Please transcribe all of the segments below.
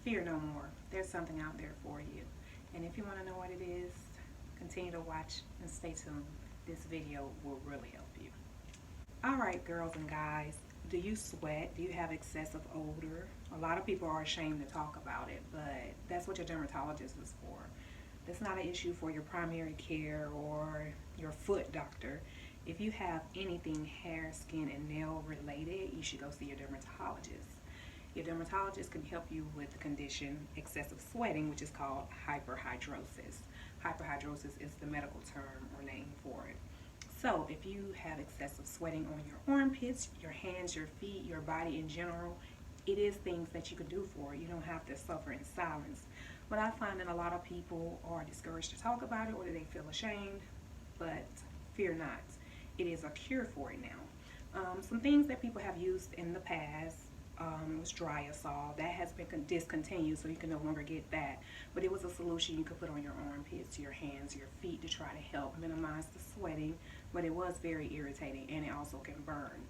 fear no more. There's something out there for you. And if you want to know what it is, continue to watch and stay tuned. This video will really help you. Alright, girls and guys, do you sweat? Do you have excessive odor? A lot of people are ashamed to talk about it, but that's what your dermatologist is for. That's not an issue for your primary care or your foot doctor. If you have anything hair, skin, and nail related, you should go see your dermatologist. Your dermatologist can help you with the condition excessive sweating, which is called hyperhidrosis. Hyperhidrosis is the medical term or name for it. So if you have excessive sweating on your armpits, your hands, your feet, your body in general, it is things that you can do for it. You don't have to suffer in silence. But I find that a lot of people are discouraged to talk about it, or they feel ashamed, but fear not. It is a cure for it now. Some things that people have used in the past was Dryasol. That has been discontinued, so you can no longer get that. But it was a solution you could put on your armpits, your hands, your feet to try to help minimize the sweating. But it was very irritating, and it also can burn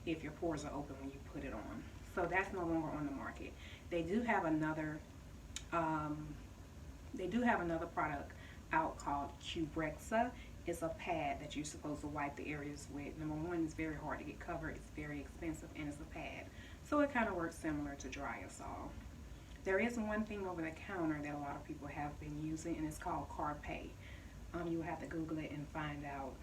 if your pores are open when you put it on. So that's no longer on the market. They do have another product out called Qbrexza. It's a pad that you're supposed to wipe the areas with. Number one, it's very hard to get covered, it's very expensive, and it's a pad. So it kind of works similar to Dryasol. There is one thing over the counter that a lot of people have been using, and it's called Carpe. You will have to Google it and find out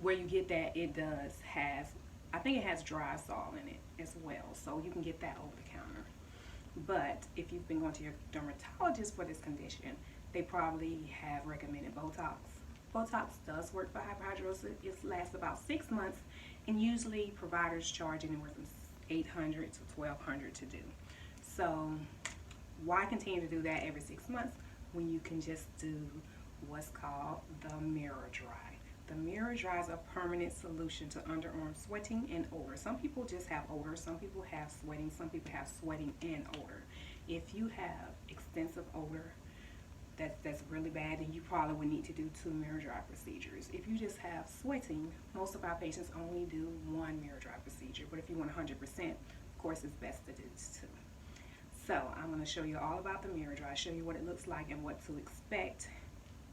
where you get that. It does has, I think it has Dryasol in it as well, so you can get that over the counter. But if you've been going to your dermatologist for this condition, they probably have recommended Botox. Botox does work for hyperhidrosis. It lasts about 6 months, and usually providers charge anywhere from $800 to $1,200 to do. So why continue to do that every 6 months when you can just do what's called the Miradry? The Miradry is a permanent solution to underarm sweating and odor. Some people just have odor, some people have sweating, some people have sweating and odor. If you have extensive odor that's really bad, then you probably would need to do 2 Miradry procedures. If you just have sweating, most of our patients only do 1 Miradry procedure, but if you want 100%, of course it's best to do 2. So I'm going to show you all about the Miradry, show you what it looks like and what to expect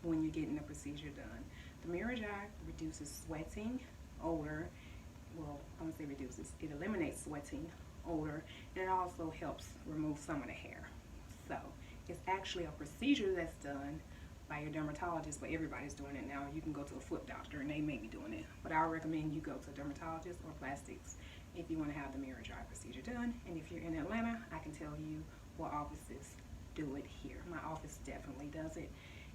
when you're getting the procedure done. The Miradry reduces sweating, odor, well, I'm going to say reduces, it eliminates sweating, odor, and it also helps remove some of the hair. So it's actually a procedure that's done by your dermatologist, but everybody's doing it now. You can go to a foot doctor and they may be doing it, but I recommend you go to a dermatologist or plastics if you want to have the Miradry procedure done. And if you're in Atlanta, I can tell you what offices do it here. My office definitely does it.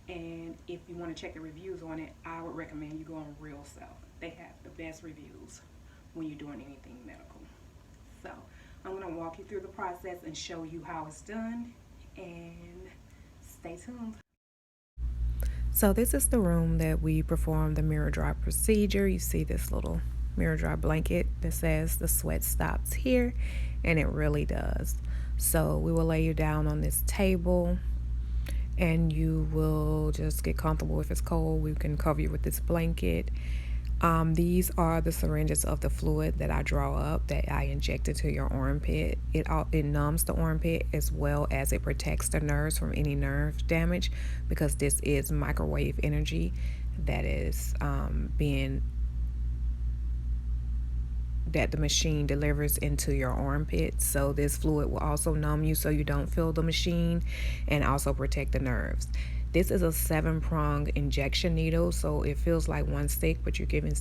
And if you want to check the reviews on it, I would recommend you go on Real Self. They have the best reviews when you're doing anything medical. So I'm going to walk you through the process and show you how it's done, and stay tuned. So this is the room that we perform the Miradry procedure. You see this little Miradry blanket that says the sweat stops here, and it really does. So we will lay you down on this table, and you will just get comfortable. If it's cold, we can cover you with this blanket. These are the syringes of the fluid that I draw up, that I inject into your armpit. It numbs the armpit as well as it protects the nerves from any nerve damage, because this is microwave energy that is that the machine delivers into your armpit. So this fluid will also numb you so you don't feel the machine, and also protect the nerves. This is a 7-prong injection needle, so it feels like one stick, but you're getting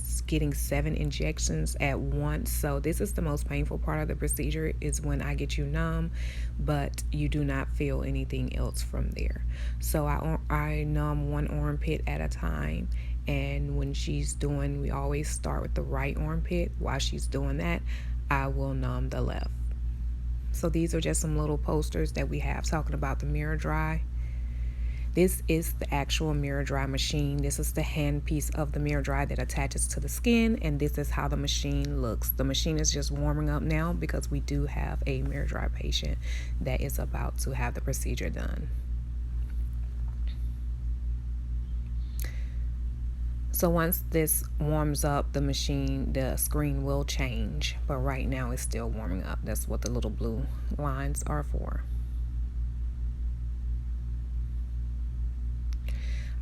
7 injections at once. So this is the most painful part of the procedure, is when I get you numb, but you do not feel anything else from there. So I numb one armpit at a time, and when she's doing, we always start with the right armpit. While she's doing that, I will numb the left. So these are just some little posters that we have talking about the Miradry. This is the actual Miradry machine. This is the hand piece of the Miradry that attaches to the skin, and this is how the machine looks. The machine is just warming up now because we do have a Miradry patient that is about to have the procedure done. So once this warms up, the machine, the screen will change, but right now it's still warming up. That's what the little blue lines are for.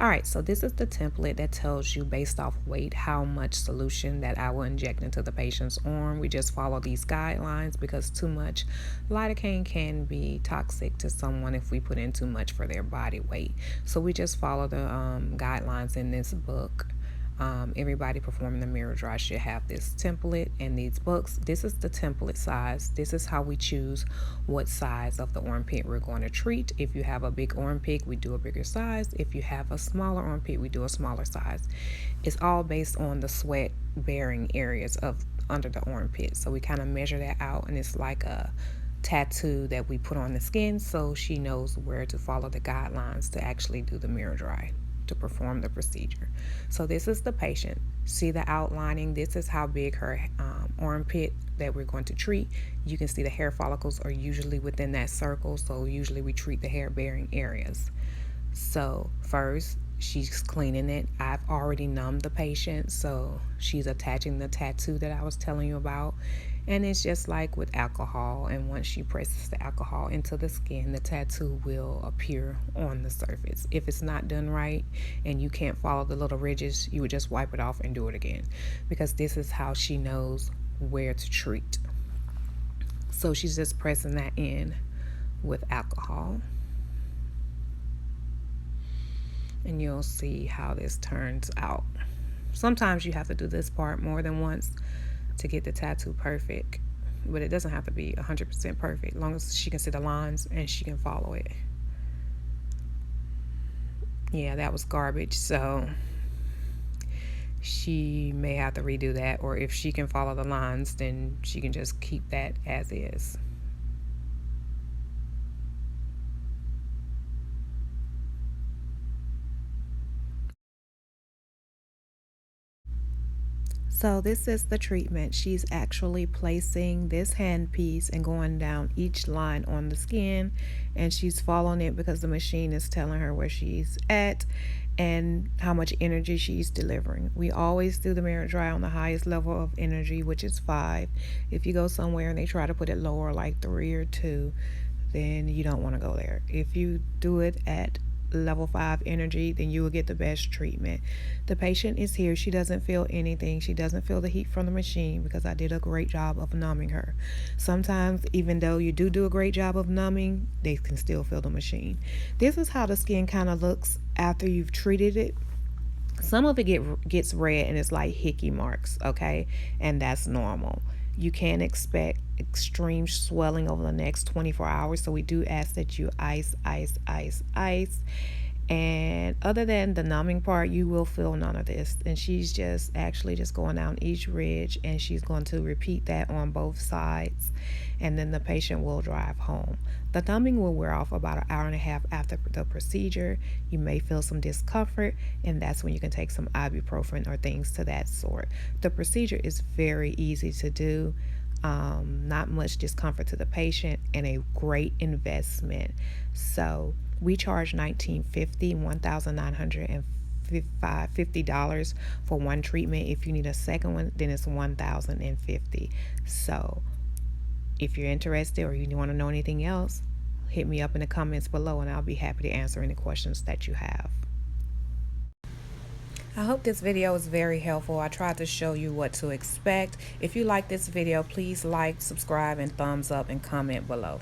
All right, so this is the template that tells you based off weight how much solution that I will inject into the patient's arm. We just follow these guidelines because too much lidocaine can be toxic to someone if we put in too much for their body weight. So we just follow the guidelines in this book. Everybody performing the Miradry should have this template and these books. This is the template size. This is how we choose what size of the armpit we're going to treat. If you have a big armpit, we do a bigger size. If you have a smaller armpit, we do a smaller size. It's all based on the sweat bearing areas of under the armpit. So we kind of measure that out, and it's like a tattoo that we put on the skin so she knows where to follow the guidelines to actually do the Miradry, to perform the procedure. So this is the patient. See the outlining. This is how big her armpit that we're going to treat. You can see the hair follicles are usually within that circle, so usually we treat the hair bearing areas. So first, she's cleaning it. I've already numbed the patient, so she's attaching the tattoo that I was telling you about. And it's just like with alcohol, and once she presses the alcohol into the skin, the tattoo will appear on the surface. If it's not done right and you can't follow the little ridges, you would just wipe it off and do it again, because this is how she knows where to treat. So she's just pressing that in with alcohol. And you'll see how this turns out. Sometimes you have to do this part more than once to get the tattoo perfect, but it doesn't have to be 100% perfect, as long as she can see the lines and she can follow it. Yeah, that was garbage, so she may have to redo that, or if she can follow the lines, then she can just keep that as is. So this is the treatment. She's actually placing this handpiece and going down each line on the skin, and she's following it because the machine is telling her where she's at and how much energy she's delivering. We always do the Miradry on the highest level of energy, which is 5. If you go somewhere and they try to put it lower, like 3 or 2, then you don't want to go there. If you do it at level 5 energy, then you will get the best treatment. The patient is here. She doesn't feel anything. She doesn't feel the heat from the machine because I did a great job of numbing her. Sometimes, even though you do a great job of numbing, they can still feel the machine. This is how the skin kind of looks after you've treated it. Some of it gets red and it's like hickey marks, okay? And that's normal. You can expect extreme swelling over the next 24 hours, so we do ask that you ice. And other than the numbing part, you will feel none of this. And she's just actually just going down each ridge, and she's going to repeat that on both sides, and then the patient will drive home. The numbing will wear off about an hour and a half after the procedure. You may feel some discomfort, and that's when you can take some ibuprofen or things to that sort. The procedure is very easy to do. Not much discomfort to the patient, and a great investment. So we charge $1,950 for one treatment. If you need a second one, then it's $1,050. So if you're interested or you want to know anything else, hit me up in the comments below, and I'll be happy to answer any questions that you have. I hope this video was very helpful. I tried to show you what to expect. If you like this video, please like, subscribe, and thumbs up and comment below.